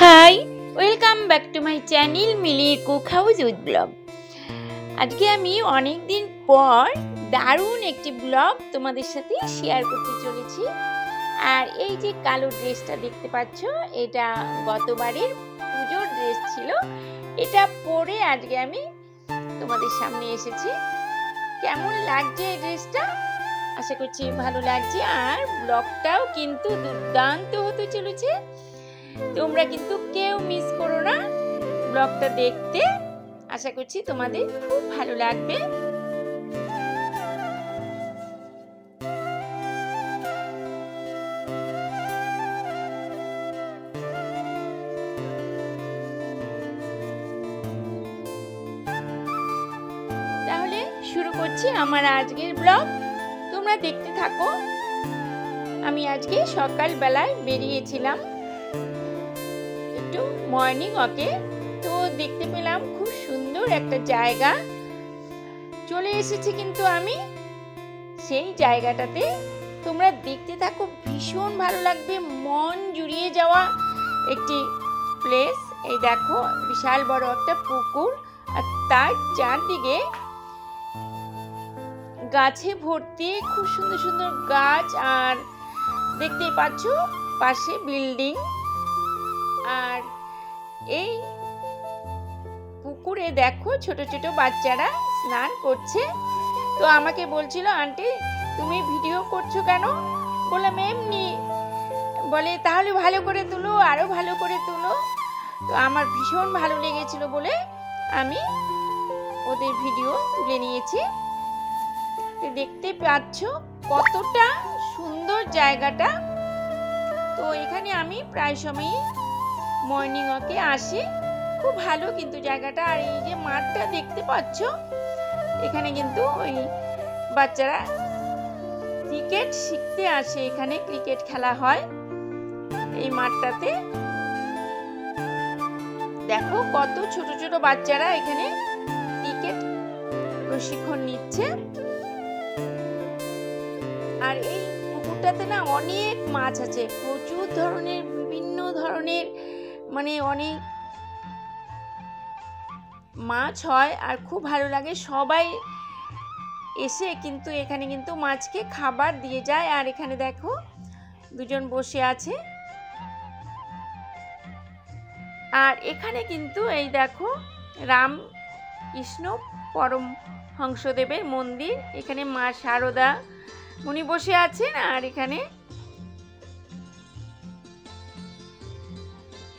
High, welcome back to my channel মিলির cook house with blog. আজকে আমি অনেক দিন পর দারুণ একটি ব্লগ তোমাদের সাথে শেয়ার করতে চলেছি। আর এই যে কালো ড্রেসটা দেখতে পাচ্ছ, এটা গতবারের পুজোর ড্রেস ছিল। এটা পরে আজকে আমি তোমাদের সামনে এসেছি। কেমন লাগছে এই ড্রেসটা? আশা করছি ভালো লাগছে। আর ব্লগটাও কিন্তু দুর্দান্ত হতে চলেছে। তোমরা কিন্তু কেউ মিস করো না ব্লগটা দেখতে। আশা করছি তোমাদের খুব ভালো লাগবে। তাহলে শুরু করছি আমার আজকের ব্লগ, তোমরা দেখতে থাকো। আমি আজকে সকালবেলায় বেরিয়েছিলাম একটু মর্নিং ওয়াকে। তো দেখতে পেলাম খুব সুন্দর একটা জায়গা, চলে এসেছি কিন্তু আমি সেই জায়গাটাতে। তোমরা দেখতে থাকো, ভীষণ ভালো লাগবে, মন জুড়িয়ে যাওয়া একটি প্লেস। এই দেখো বিশাল বড় একটা পুকুর, আর তার চারদিকে গাছে ভর্তি, খুব সুন্দর সুন্দর গাছ। আর দেখতে পাচ্ছ পাশে বিল্ডিং। আর এই পুকুরে দেখো ছোট ছোট বাচ্চারা স্নান করছে। তো আমাকে বলছিল, আন্টি তুমি ভিডিও করছো কেন? বললাম এমনি। বলে তাহলে ভালো করে তুলো, আরো ভালো করে তুলো। তো আমার ভীষণ ভালো লেগেছিল বলে আমি ওদের ভিডিও তুলে নিয়েছি। দেখতে পাচ্ছ কতটা সুন্দর জায়গাটা। তো এখানে আমি প্রায় সময়ই মর্নিং ওয়াকে আসি, খুব ভালো কিন্তু জায়গাটা। আর এই যে মাঠটা দেখতে পাচ্ছ, এখানে কিন্তু ওই বাচ্চারা ক্রিকেট শিখতে আসে, এখানে ক্রিকেট খেলা হয় এই মাঠটাতে। দেখো কত ছোট ছোট বাচ্চারা এখানে ক্রিকেট প্রশিক্ষণ নিচ্ছে। আর এই পুকুরটাতে না অনেক মাছ আছে, প্রচুর ধরনের, বিভিন্ন ধরনের, মানে অনেক মাছ হয়। আর খুব ভালো লাগে, সবাই এসে কিন্তু এখানে কিন্তু মাছকে খাবার দিয়ে যায়। আর এখানে দেখো দুজন বসে আছে। আর এখানে কিন্তু এই দেখো রামকৃষ্ণ পরমহংসদেবের মন্দির। এখানে মা শারদা উনি বসে আছেন। আর এখানে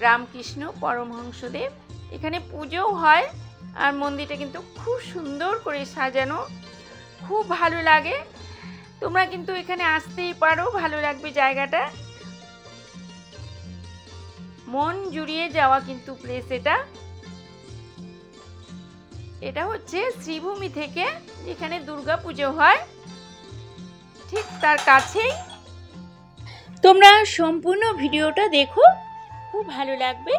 রামকৃষ্ণ পরমহংসদেব, এখানে পুজোও হয়। আর মন্দিরটা কিন্তু খুব সুন্দর করে সাজানো, খুব ভালো লাগে। তোমরা কিন্তু এখানে আসতেই পারো, ভালো লাগবে জায়গাটা, মন জুড়িয়ে যাওয়া কিন্তু প্লেস এটা। এটা হচ্ছে শ্রীভূমি থেকে যেখানে দুর্গা পুজো হয়, ঠিক তার কাছেই। তোমরা সম্পূর্ণ ভিডিওটা দেখো, খুব ভালো লাগবে।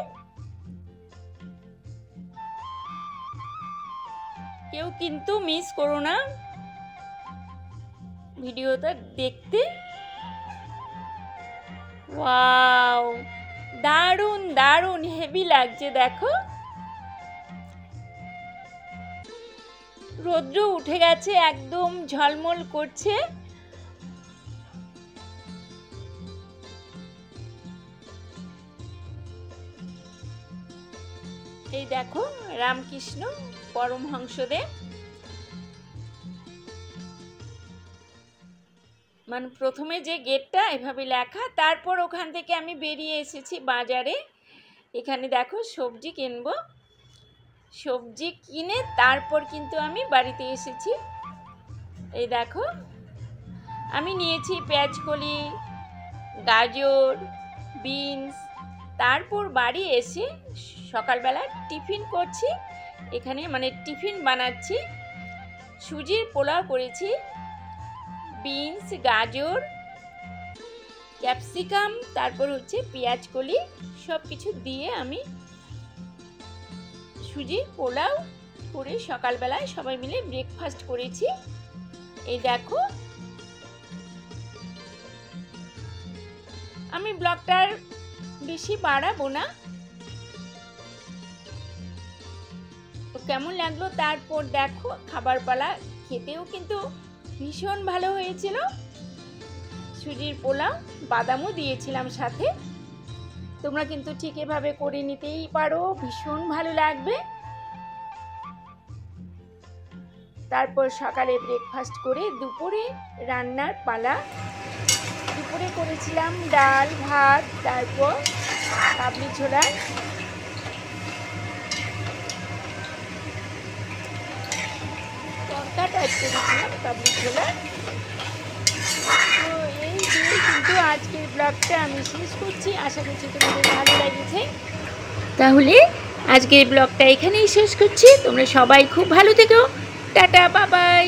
কেউ কিন্তু মিস করো না ভিডিওটা দেখতে। ওয়াও, দারুণ দারুণ হেভি লাগছে। দেখো রৌদ্র উঠে গেছে, একদম ঝলমল করছে। এই দেখো রামকৃষ্ণ পরমহংসদেব, মানে প্রথমে যে গেটটা এভাবে লেখা, তারপর ওখান থেকে আমি বেরিয়ে এসেছি বাজারে। এখানে দেখো সবজি কিনবো, সবজি কিনে তারপর কিন্তু আমি বাড়িতে এসেছি। এই দেখো আমি নিয়েছি পেঁয়াজকলি, গাজর, বিনস। তারপর বাড়ি এসে সকালবেলা টিফিন করছি, এখানে মানে টিফিন বানাচ্ছি। সুজির পোলাও করেছি, বিনস, গাজর, ক্যাপসিকাম, তারপর হচ্ছে পেঁয়াজকলি, সব কিছু দিয়ে আমি সুজির পোলাও করে সকালবেলায় সবাই মিলে ব্রেকফাস্ট করেছি। এই দেখো আমি ব্লগটার বেশি বাড়াবো না। তো কেমন লাগলো তারপর দেখো খাবার পালা। খেতেও কিন্তু ভীষণ ভালো হয়েছিল। সুজির পোলাও, বাদামও দিয়েছিলাম সাথে। তোমরা কিন্তু ঠিক এভাবে করে নিতেই পারো, ভীষণ ভালো লাগবে। তারপর সকালে ব্রেকফাস্ট করে দুপুরে রান্নার পালা। দুপুরে করেছিলাম ডাল ভাত, তারপর কাবলি ছোলা, তরকা টাইপ করেছিলাম কাবলি ছোলা। তো এই দিয়ে কিন্তু আজকের ব্লগটা আমি শেষ করছি। আশা করছি তোমাদের ভালো লেগেছে। তাহলে আজকের ব্লগটা এখানেই শেষ করছি। তোমরা সবাই খুব ভালো থেকো। Tata, bye bye.